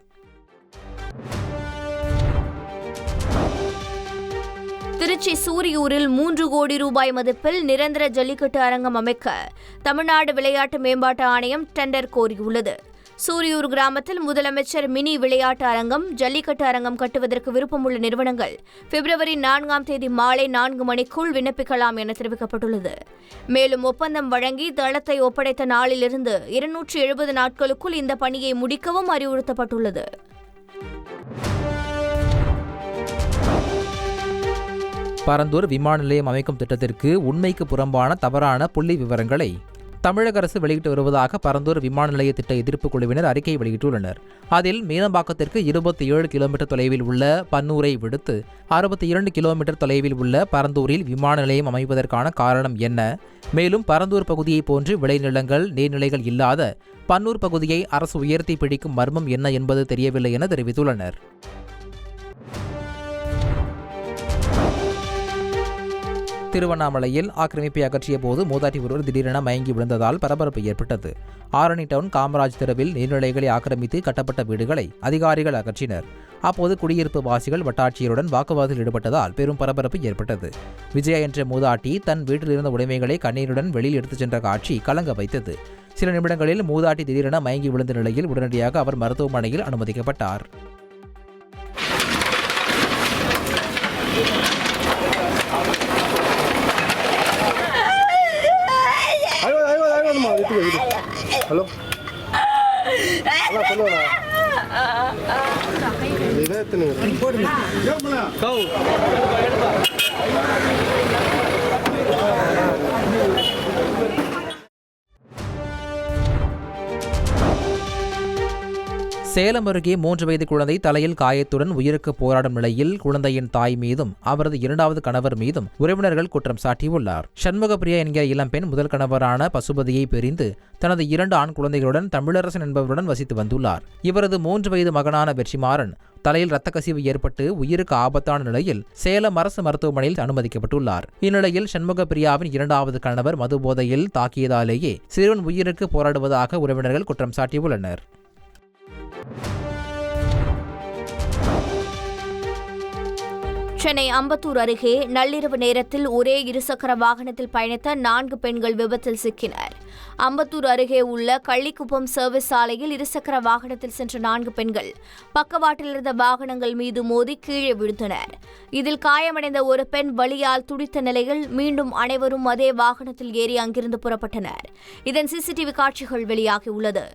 திருச்சி சூரியூரில் 3 கோடி ரூபாய் மதிப்பில் நிரந்தர ஜல்லிக்கட்டு அரங்கம் அமைக்க தமிழ்நாடு விளையாட்டு மேம்பாட்டு ஆணையம் டெண்டர் கோரியுள்ளது. சூரியூர் கிராமத்தில் முதலமைச்சர் மினி விளையாட்டு அரங்கம், ஜல்லிக்கட்டு அரங்கம் கட்டுவதற்கு விருப்பமுள்ள நிறுவனங்கள் பிப்ரவரி 4ஆம் தேதி மாலை 4 மணிக்குள் விண்ணப்பிக்கலாம் என தெரிவிக்கப்பட்டுள்ளது. மேலும் ஒப்பந்தம் வழங்கி தளத்தை ஒப்படைத்த நாளிலிருந்து 270 நாட்களுக்குள் இந்த பணியை முடிக்கவும் அறிவுறுத்தப்பட்டுள்ளது. பரந்தூர் விமான நிலையம் அமைக்கும் திட்டத்திற்கு உண்மைக்கு புறம்பான தவறான புள்ளி விவரங்களை தமிழக அரசு வெளியிட்டு வருவதாக பரந்தூர் விமான நிலைய திட்ட எதிர்ப்பு குழுவினர் அறிக்கை வெளியிட்டுள்ளனர். அதில் மீனம்பாக்கத்திற்கு 27 கிலோமீட்டர் தொலைவில் உள்ள பன்னூரை விடுத்து 62 கிலோமீட்டர் தொலைவில் உள்ள பரந்தூரில் விமான நிலையம் அமைப்பதற்கான காரணம் என்ன? மேலும் பரந்தூர் பகுதியை போன்று விளைநிலங்கள், நீர்நிலைகள் இல்லாத பன்னூர் பகுதியை அரசு உயர்த்தி பிடிக்கும் மர்மம் என்ன என்பது தெரியவில்லை என தெரிவித்துள்ளனர். திருவண்ணாமலையில் ஆக்கிரமிப்பை அகற்றிய போது மூதாட்டி ஒருவர் திடீரென மயங்கி விழுந்ததால் பரபரப்பு ஏற்பட்டது. ஆரணி டவுன் காமராஜ் தெருவில் நீர்நிலைகளை ஆக்கிரமித்து கட்டப்பட்ட வீடுகளை அதிகாரிகள் அகற்றினர். அப்போது குடியிருப்பு வாசிகள் வட்டாட்சியருடன் வாக்குவாதத்தில் ஈடுபட்டதால் பெரும் பரபரப்பு ஏற்பட்டது. விஜயா என்ற மூதாட்டி தன் வீட்டில் இருந்த உடைமைகளை கண்ணீருடன் வெளியில் எடுத்துச் சென்ற காட்சி கலங்க வைத்தது. சில நிமிடங்களில் மூதாட்டி திடீரென மயங்கி விழுந்த நிலையில் உடனடியாக அவர் மருத்துவமனையில் அனுமதிக்கப்பட்டார். ஹலோ சொல்லுவா சேலம் அருகே 3 வயது குழந்தை தலையில் காயத்துடன் உயிருக்கு போராடும் நிலையில் குழந்தையின் தாய் மீதும் அவரது 2வது கணவர் மீதும் உறவினர்கள் குற்றம் சாட்டியுள்ளார். சண்முகப்பிரியா என்கிற இளம்பெண் முதல் கணவரான பசுபதியை பிரிந்து தனது 2 ஆண் குழந்தைகளுடன் தமிழரசன் என்பவருடன் வசித்து வந்துள்ளார். இவரது 3 வயது மகனான வெற்றிமாறன் தலையில் இரத்த கசிவு ஏற்பட்டு உயிருக்கு ஆபத்தான நிலையில் சேலம் அரசு மருத்துவமனையில் அனுமதிக்கப்பட்டுள்ளார். இந்நிலையில் சண்முகப்பிரியாவின் 2வது கணவர் மதுபோதையில் தாக்கியதாலேயே சிறுவன் உயிருக்கு போராடுவதாக உறவினர்கள் குற்றம் சாட்டியுள்ளனர். சென்னை அம்பத்தூர் அருகே நள்ளிரவு நேரத்தில் ஒரே இருசக்கர வாகனத்தில் பயணித்த 4 பெண்கள் விபத்தில் சிக்கினர். அம்பத்தூர் அருகே உள்ள கள்ளிக்குப்பம் சர்வீஸ் சாலையில் இருசக்கர வாகனத்தில் சென்ற 4 பெண்கள் பக்கவாட்டில் இருந்த வாகனங்கள் மீது மோதி கீழே விழுந்தனர். இதில் காயமடைந்த ஒரு பெண் வலியால் துடித்த நிலையில் மீண்டும் அனைவரும் அதே வாகனத்தில் ஏறி அங்கிருந்து புறப்பட்டனர். இதன் சிசிடிவி காட்சிகள் வெளியாகியுள்ளது.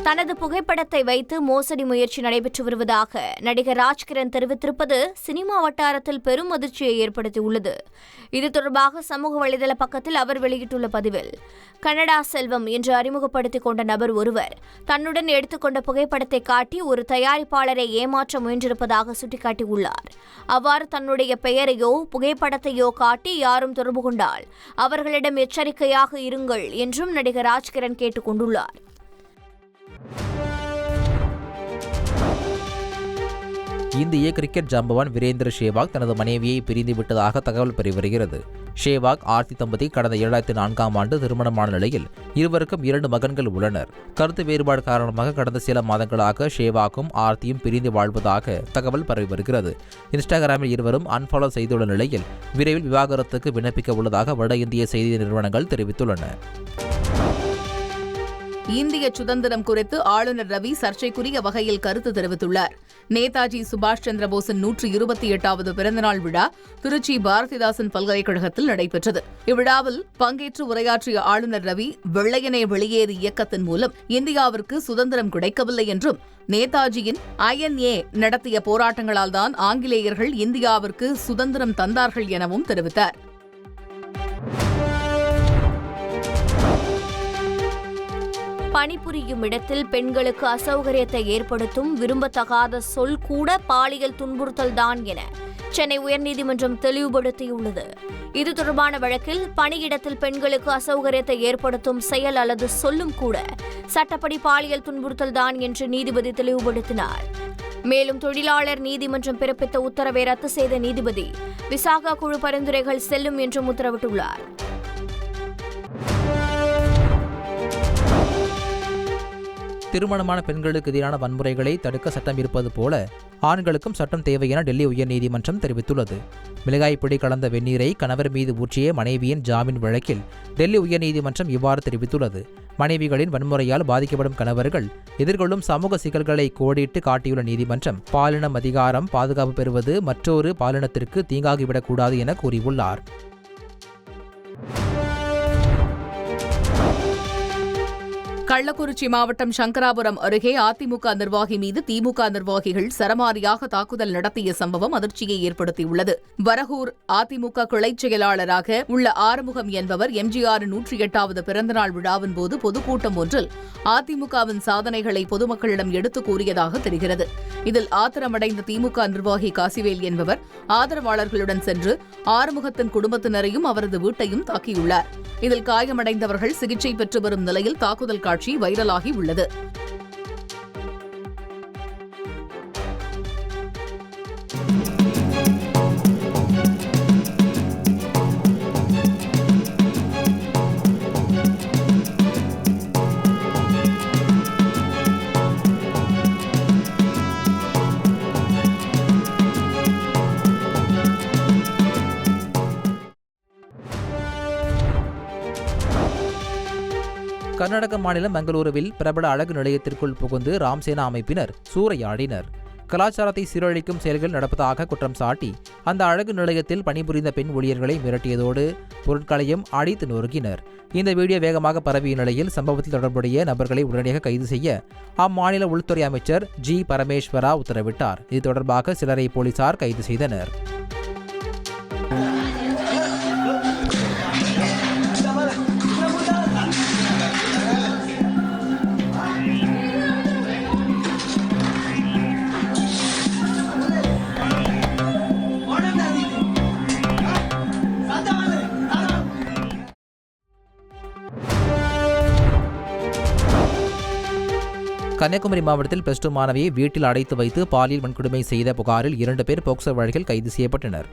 தனது புகைப்படத்தை வைத்து மோசடி முயற்சி நடைபெற்று வருவதாக நடிகர் ராஜ்கிரண் தெரிவித்திருப்பது சினிமா வட்டாரத்தில் பெரும் அதிர்ச்சியை ஏற்படுத்தியுள்ளது. இது தொடர்பாக சமூக வலைதள பக்கத்தில் அவர் வெளியிட்டுள்ள பதிவில், கனடா செல்வம் என்று அறிமுகப்படுத்திக் கொண்ட நபர் ஒருவர் தன்னுடன் எடுத்துக்கொண்ட புகைப்படத்தை காட்டி ஒரு தயாரிப்பாளரை ஏமாற்ற முயன்றிருப்பதாக சுட்டிக்காட்டியுள்ளார். அவ்வாறு தன்னுடைய பெயரையோ புகைப்படத்தையோ காட்டி யாரும் தொடர்பு கொண்டால் அவர்களிடம் எச்சரிக்கையாக இருங்கள் என்றும் நடிகர் ராஜ்கிரண் கேட்டுக் கொண்டுள்ளார். இந்திய கிரிக்கெட் ஜாம்பவான் வீரேந்திர சேவாக் தனது மனைவியை பிரிந்து விட்டதாக தகவல் பெறவருகிறது. சேவாக் ஆர்த்தி தம்பதி கடந்த 2004ஆம் ஆண்டு திருமணமான நிலையில் இருவருக்கும் 2 மகன்கள் உள்ளனர். கருத்து வேறுபாடு காரணமாக கடந்த சில மாதங்களாக சேவாக்கும் ஆர்த்தியும் பிரிந்து வாழ்வதாக தகவல் பரவி வருகிறது. இன்ஸ்டாகிராமில் இருவரும் அன்ஃபாலோ செய்துள்ள நிலையில் விரைவில் விவாகரத்துக்கு விண்ணப்பிக்க உள்ளதாக வட இந்திய செய்தி நிறுவனங்கள் தெரிவித்துள்ளன. இந்திய சுதந்திரம் குறித்து ஆளுநர் ரவி சர்ச்சைக்குரிய வகையில் கருத்து தெரிவித்துள்ளார். நேதாஜி சுபாஷ் சந்திரபோஸின் 128வது பிறந்தநாள் விழா திருச்சி பாரதிதாசன் பல்கலைக்கழகத்தில் நடைபெற்றது. இவ்விழாவில் பங்கேற்று உரையாற்றிய ஆளுநர் ரவி, வெள்ளையனே வெளியேறு இயக்கத்தின் மூலம் இந்தியாவிற்கு சுதந்திரம் கிடைக்கவில்லை என்றும், நேதாஜியின் INA நடத்திய போராட்டங்களால் தான் ஆங்கிலேயர்கள் இந்தியாவிற்கு சுதந்திரம் தந்தார்கள் எனவும் தெரிவித்தார். பணிபுரியும் இடத்தில் பெண்களுக்கு அசௌகரியத்தை ஏற்படுத்தும் விரும்பத்தகாத சொல் கூட பாலியல் துன்புறுத்தல் தான் என சென்னை உயர்நீதிமன்றம் தெளிவுபடுத்தியுள்ளது. இது தொடர்பான வழக்கில் பணியிடத்தில் பெண்களுக்கு அசௌகரியத்தை ஏற்படுத்தும் செயல் அல்லது சொல்லும் கூட சட்டப்படி பாலியல் துன்புறுத்தல் தான் என்று நீதிபதி தெளிவுபடுத்தினார். மேலும் தொழிலாளர் நீதிமன்றம் பிறப்பித்த உத்தரவை ரத்து செய்த நீதிபதி விசாகா குழு பரிந்துரைகள் செல்லும் என்றும் உத்தரவிட்டுள்ளார். திருமணமான பெண்களுக்கு எதிரான வன்முறைகளை தடுக்க சட்டம் இருப்பது போல ஆண்களுக்கும் சட்டம் தேவை என டெல்லி உயர்நீதிமன்றம் தெரிவித்துள்ளது. மிளகாய்ப்பிடி கலந்த வெந்நீரை கணவர் மீது ஊற்றிய மனைவியின் ஜாமீன் வழக்கில் டெல்லி உயர்நீதிமன்றம் இவ்வாறு தெரிவித்துள்ளது. மனைவிகளின் வன்முறையால் பாதிக்கப்படும் கணவர்கள் எதிர்கொள்ளும் சமூக சிக்கல்களை கோடிட்டு காட்டியுள்ள நீதிமன்றம், பாலினம் அதிகாரம் பாதுகாப்பு பெறுவது மற்றொரு பாலினத்திற்கு தீங்காகிவிடக்கூடாது என கூறியுள்ளார். கள்ளக்குறிச்சி மாவட்டம் சங்கராபுரம் அருகே அதிமுக நிர்வாகி மீது திமுக நிர்வாகிகள் சரமாரியாக தாக்குதல் நடத்திய சம்பவம் அதிர்ச்சியை ஏற்படுத்தியுள்ளது. வரகூர் அதிமுக கிளைச் செயலாளராக உள்ள ஆறுமுகம் என்பவர் எம்ஜிஆர் 108வது பிறந்தநாள் விழாவின் போது பொதுக்கூட்டம் ஒன்றில் அதிமுகவின் சாதனைகளை பொதுமக்களிடம் எடுத்துக் கூறியதாக தெரிகிறது. இதில் ஆத்திரமடைந்த திமுக நிர்வாகி காசிவேல் என்பவர் ஆதரவாளர்களுடன் சென்று ஆறுமுகத்தின் குடும்பத்தினரையும் அவரது வீட்டையும் தாக்கியுள்ளார். இதில் காயமடைந்தவர்கள் சிகிச்சை பெற்று வரும் நிலையில் தாக்குதல் காட்சி வைரலாகி உள்ளது. கர்நாடக மாநிலம் பெங்களூருவில் பிரபல அழகு நிலையத்திற்குள் புகுந்து ராம்சேனா அமைப்பினர் சூறையாடினர். கலாச்சாரத்தை சீரழிக்கும் செயல்கள் நடப்பதாக குற்றம் சாட்டி அந்த அழகு நிலையத்தில் பணிபுரிந்த பெண் ஊழியர்களை மிரட்டியதோடு பொருட்களையும் அடித்து நொறுக்கினர். இந்த வீடியோ வேகமாக பரவிய நிலையில் சம்பவத்தில் தொடர்புடைய நபர்களை உடனடியாக கைது செய்ய அம்மாநில உள்துறை அமைச்சர் ஜி பரமேஸ்வரா உத்தரவிட்டார். இது தொடர்பாக சிலரை போலீசார் கைது செய்தனர். கன்னியாகுமரி மாவட்டத்தில் +2 மாணவியை வீட்டில் அடைத்து வைத்து பாலியல் வன்கொடுமை செய்த புகாரில் 2 பேர் போக்சோ வழக்கில் கைது செய்யப்பட்டனர்.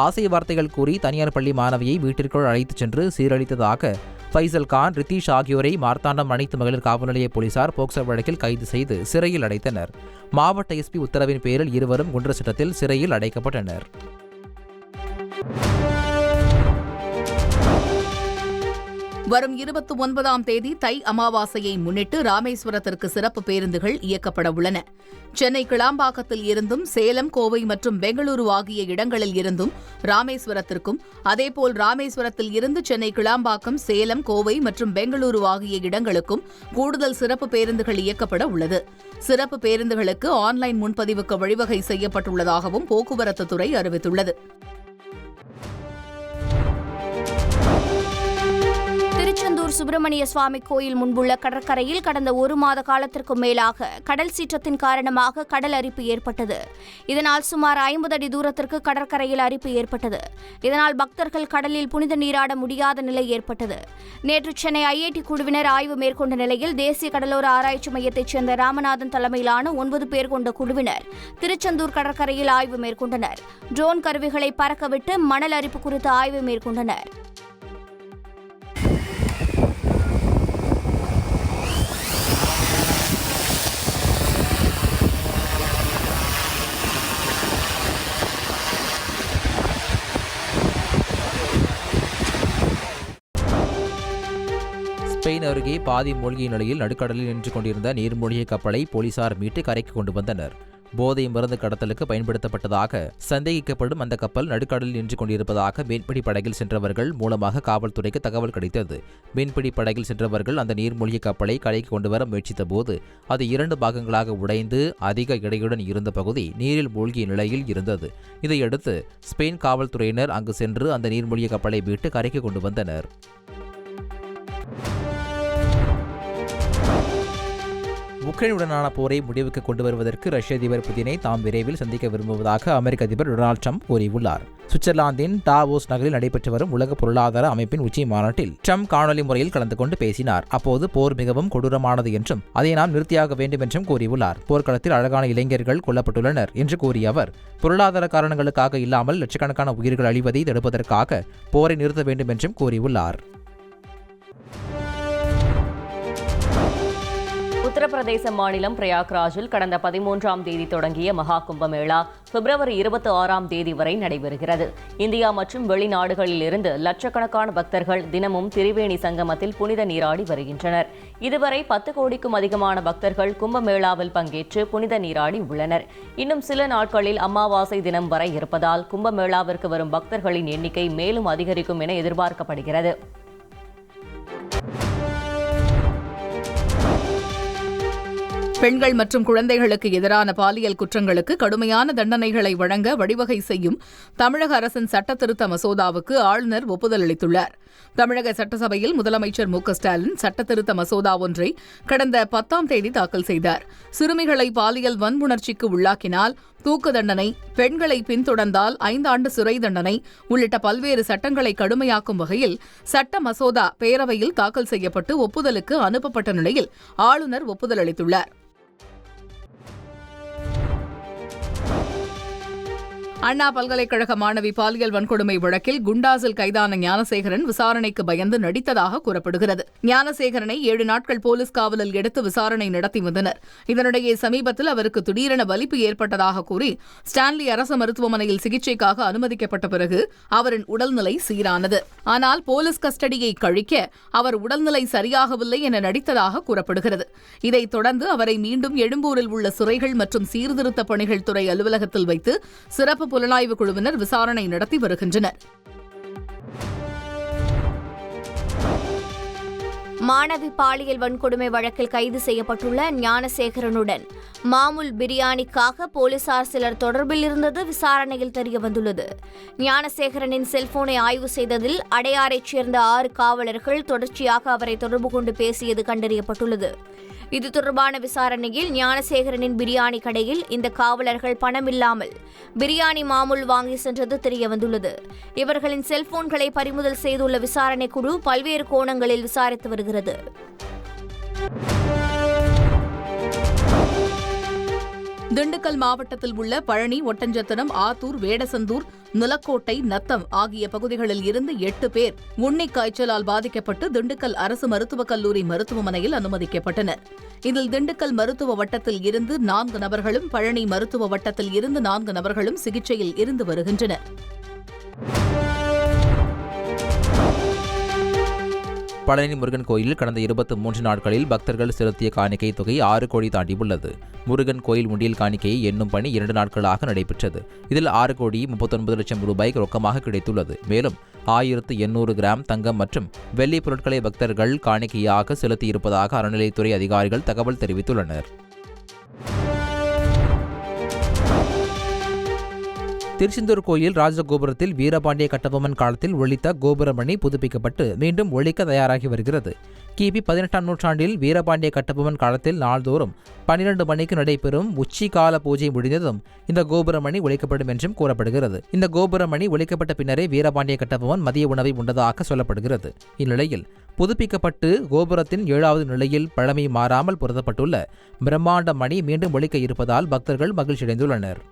ஆசை வார்த்தைகள் கூறி தனியார் பள்ளி மாணவியை வீட்டிற்குள் அழைத்துச் சென்று சீரழித்ததாக ஃபைசல் கான், ரித்தீஷ் ஆகியோரை மார்த்தாண்டம் அனைத்து மகளிர் காவல் நிலைய போலீசார் போக்சோ வழக்கில் கைது செய்து சிறையில் அடைத்தனர். மாவட்ட SP உத்தரவின் பேரில் இருவரும் குண்டர் சட்டத்தில் சிறையில் அடைக்கப்பட்டனர். வரும் 29ஆம் தேதி தை அமாவாசையை முன்னிட்டு ராமேஸ்வரத்திற்கு சிறப்பு பேருந்துகள் இயக்கப்பட உள்ளன. சென்னை கிளாம்பாக்கத்தில் இருந்தும் சேலம், கோவை மற்றும் பெங்களூரு ஆகிய இடங்களில் இருந்தும் ராமேஸ்வரத்திற்கும், அதேபோல் ராமேஸ்வரத்தில் இருந்து சென்னை கிளாம்பாக்கம், சேலம், கோவை மற்றும் பெங்களூரு ஆகிய இடங்களுக்கும் கூடுதல் சிறப்பு பேருந்துகள் இயக்கப்பட உள்ளது. சிறப்பு பேருந்துகளுக்கு ஆன்லைன் முன்பதிவுக்கு வழிவகை செய்யப்பட்டுள்ளதாகவும் போக்குவரத்து துறை அறிவித்துள்ளது. திருச்செந்தூர் சுப்பிரமணிய சுவாமி கோயில் முன்புள்ள கடற்கரையில் கடந்த 1 மாத காலத்திற்கும் மேலாக கடல் சீற்றத்தின் காரணமாக கடல் அரிப்பு ஏற்பட்டது. இதனால் சுமார் 50 அடி தூரத்திற்கு கடற்கரையில் அரிப்பு ஏற்பட்டது. இதனால் பக்தர்கள் கடலில் புனித நீராட முடியாத நிலை ஏற்பட்டது. நேற்று சென்னை IIT குழுவினர் ஆய்வு மேற்கொண்ட நிலையில் தேசிய கடலோர ஆராய்ச்சி மையத்தைச் சேர்ந்த ராமநாதன் தலைமையிலான 9 பேர் கொண்ட குழுவினர் திருச்செந்தூர் கடற்கரையில் ஆய்வு மேற்கொண்டனர். ட்ரோன் கருவிகளை பறக்கவிட்டு மணல் அரிப்பு குறித்து ஆய்வு மேற்கொண்டனர். ஸ்பெயின் அருகே பாதி மூழ்கிய நிலையில் நடுக்கடலில் நின்று கொண்டிருந்த நீர்மூழ்கிய கப்பலை போலீசார் மீட்டு கரைக்கு கொண்டு வந்தனர். போதை மருந்து கடத்தலுக்கு பயன்படுத்தப்பட்டதாக சந்தேகிக்கப்படும் அந்த கப்பல் நடுக்கடலில் நின்று கொண்டிருப்பதாக மீன்பிடி படகில் சென்றவர்கள் மூலமாக காவல்துறைக்கு தகவல் கிடைத்தது. மீன்பிடி படகில் சென்றவர்கள் அந்த நீர்மூழ்கிய கப்பலை கரைக்கு கொண்டு வர முயற்சித்த போது அது 2 பாகங்களாக உடைந்து அதிக எடையுடன் இருந்த பகுதி நீரில் மூழ்கிய நிலையில் இருந்தது. இதையடுத்து ஸ்பெயின் காவல்துறையினர் அங்கு சென்று அந்த நீர்மூழ்கிய கப்பலை மீட்டு கரைக்கு கொண்டு வந்தனர். உக்ரைனுடனான போரை முடிவுக்கு கொண்டு வருவதற்கு ரஷ்ய அதிபர் புதினை தாம் விரைவில் சந்திக்க விரும்புவதாக அமெரிக்க அதிபர் டொனால்ட் ட்ரம்ப் கூறியுள்ளார். சுவிட்சர்லாந்தின் டாவோஸ் நகரில் நடைபெற்று வரும் உலக பொருளாதார அமைப்பின் உச்சி மாநாட்டில் ட்ரம்ப் காணொலி முறையில் கலந்து கொண்டு பேசினார். அப்போது போர் மிகவும் கொடூரமானது என்றும் அதை நாம் நிறுத்தியாக வேண்டும் என்றும் கூறியுள்ளார். போர்க்களத்தில் அழகான இளைஞர்கள் கொல்லப்பட்டுள்ளனர் என்று கூறிய அவர், பொருளாதார காரணங்களுக்காக இல்லாமல் லட்சக்கணக்கான உயிர்கள் அழிவதை தடுப்பதற்காக போரை நிறுத்த வேண்டும் என்றும் கூறியுள்ளார். உத்தரப்பிரதேச மாநிலம் பிரயாக்ராஜில் கடந்த 13ஆம் தேதி தொடங்கிய மகா கும்பமேளா பிப்ரவரி 26ஆம் தேதி வரை நடைபெறுகிறது. இந்தியா மற்றும் வெளிநாடுகளில் இருந்து லட்சக்கணக்கான பக்தர்கள் தினமும் திரிவேணி சங்கமத்தில் புனித நீராடி வருகின்றனர். இதுவரை 10 கோடிக்கும் அதிகமான பக்தர்கள் கும்பமேளாவில் பங்கேற்று புனித நீராடி உள்ளனர். இன்னும் சில நாட்களில் அமாவாசை தினம் வரை இருப்பதால் கும்பமேளாவிற்கு வரும் பக்தர்களின் எண்ணிக்கை மேலும் அதிகரிக்கும் என எதிர்பார்க்கப்படுகிறது. பெண்கள் மற்றும் குழந்தைகளுக்கு எதிரான பாலியல் குற்றங்களுக்கு கடுமையான தண்டனைகளை வழங்க வழிவகை செய்யும் தமிழக அரசின் சட்டத்திருத்த மசோதாவுக்கு ஆளுநர் ஒப்புதல் அளித்துள்ளார். தமிழக சட்டசபையில் முதலமைச்சர் மு.க.ஸ்டாலின் சட்டத்திருத்த மசோதா ஒன்றை கடந்த 10ஆம் தேதி தாக்கல் செய்தார். சிறுமிகளை பாலியல் வன்புணர்ச்சிக்கு உள்ளாக்கினால் தூக்கு தண்டனை, பெண்களை பின்தொடர்ந்தால் 5 ஆண்டு சிறை தண்டனை உள்ளிட்ட பல்வேறு சட்டங்களை கடுமையாக்கும் வகையில் சட்ட மசோதா பேரவையில் தாக்கல் செய்யப்பட்டு ஒப்புதலுக்கு அனுப்பப்பட்ட நிலையில் ஆளுநர் ஒப்புதல் அளித்துள்ளார். அண்ணா பல்கலைக்கழக மாணவி பாலியல் வன்கொடுமை வழக்கில் குண்டாஸில் கைதான ஞானசேகரன் விசாரணைக்கு பயந்து நடித்ததாக கூறப்படுகிறது. ஞானசேகரனை 7 நாட்கள் போலீஸ் காவலில் எடுத்து விசாரணை நடத்தி வந்தனர். இதனிடையே சமீபத்தில் அவருக்கு திடீரென வலிப்பு ஏற்பட்டதாக கூறி ஸ்டான்லி அரசு மருத்துவமனையில் சிகிச்சைக்காக அனுமதிக்கப்பட்ட பிறகு அவரின் உடல்நிலை சீரானது. ஆனால் போலீஸ் கஸ்டடியை கழிக்க அவர் உடல்நிலை சரியாகவில்லை என நடித்ததாக கூறப்படுகிறது. இதைத் தொடர்ந்து அவரை மீண்டும் எழும்பூரில் உள்ள சிறைகள் மற்றும் சீர்திருத்த பணிகள் துறை அலுவலகத்தில் வைத்து சிறப்பு புலனாய்வு குழுவினர் விசாரணை நடத்தி வருகின்றனர். மாணவி பாலியல் வன்கொடுமை வழக்கில் கைது செய்யப்பட்டுள்ள ஞானசேகரனுடன் மாமூல் பிரியாணிக்காக போலீசார் சிலர் தொடர்பில் இருந்தது விசாரணையில் தெரியவந்துள்ளது. ஞானசேகரனின் செல்போனை ஆய்வு செய்ததில் அடையாரைச் சேர்ந்த 6 காவலர்கள் தொடர்ச்சியாக அவரை தொடர்பு கொண்டு பேசியது கண்டறியப்பட்டுள்ளது. இது தொடர்பான விசாரணையில் ஞானசேகரனின் பிரியாணி கடையில் இந்த காவலர்கள் பணமில்லாமல் பிரியாணி மாமூல் வாங்கி சென்றது தெரியவந்துள்ளது. இவர்களின் செல்போன்களை பறிமுதல் செய்துள்ள விசாரணை குழு பல்வேறு கோணங்களில் விசாரித்து வருகிறது. திண்டுக்கல் மாவட்டத்தில் உள்ள பழனி, ஒட்டஞ்சத்திரம், ஆத்தூர், வேடசந்தூர், நிலக்கோட்டை, நத்தம் ஆகிய பகுதிகளில் இருந்து 8 பேர் உன்னிக் காய்ச்சலால் பாதிக்கப்பட்டு திண்டுக்கல் அரசு மருத்துவக் கல்லூரி மருத்துவமனையில் அனுமதிக்கப்பட்டனர். இதில் திண்டுக்கல் மருத்துவ வட்டத்தில் இருந்து 4 நபர்களும், பழனி மருத்துவ வட்டத்தில் இருந்து 4 நபர்களும் சிகிச்சையில் இருந்து வருகின்றனர். பழனி முருகன் கோயிலில் கடந்த 23 நாட்களில் பக்தர்கள் செலுத்திய காணிக்கை தொகை 6 கோடி தாண்டி உள்ளது. முருகன் கோயில் உண்டியல் காணிக்கையை எண்ணும் பணி 2 நாட்களாக நடைபெற்றது. இதில் 6 கோடி 39 லட்சம் ரூபாய் ரொக்கமாக கிடைத்துள்ளது. மேலும் 1800 கிராம் தங்கம் மற்றும் வெள்ளி பொருட்களை பக்தர்கள் காணிக்கையாக செலுத்தியிருப்பதாக அறநிலையத்துறை அதிகாரிகள் தகவல் தெரிவித்துள்ளனர். திருச்செந்தூர் கோயில் ராஜகோபுரத்தில் வீரபாண்டிய கட்டபொம்மன் காலத்தில் ஒலித்த கோபுரமணி புதுப்பிக்கப்பட்டு மீண்டும் ஒலிக்க தயாராகி வருகிறது. கிபி 18ஆம் நூற்றாண்டில் வீரபாண்டிய கட்டபொம்மன் காலத்தில் நாள்தோறும் 12 மணிக்கு நடைபெறும் உச்சிகால பூஜை முடிந்ததும் இந்த கோபுரமணி ஒலிக்கப்படும் என்றும் கூறப்படுகிறது. இந்த கோபுரமணி ஒலிக்கப்பட்ட பின்னரே வீரபாண்டிய கட்டபொம்மன் மதிய உணவை உண்டதாக சொல்லப்படுகிறது. இந்நிலையில் புதுப்பிக்கப்பட்டு கோபுரத்தின் 7வது நிலையில் பழமை மாறாமல் பொருத்தப்பட்டுள்ள பிரம்மாண்ட மணி மீண்டும் ஒலிக்க இருப்பதால் பக்தர்கள் மகிழ்ச்சியடைந்துள்ளனர்.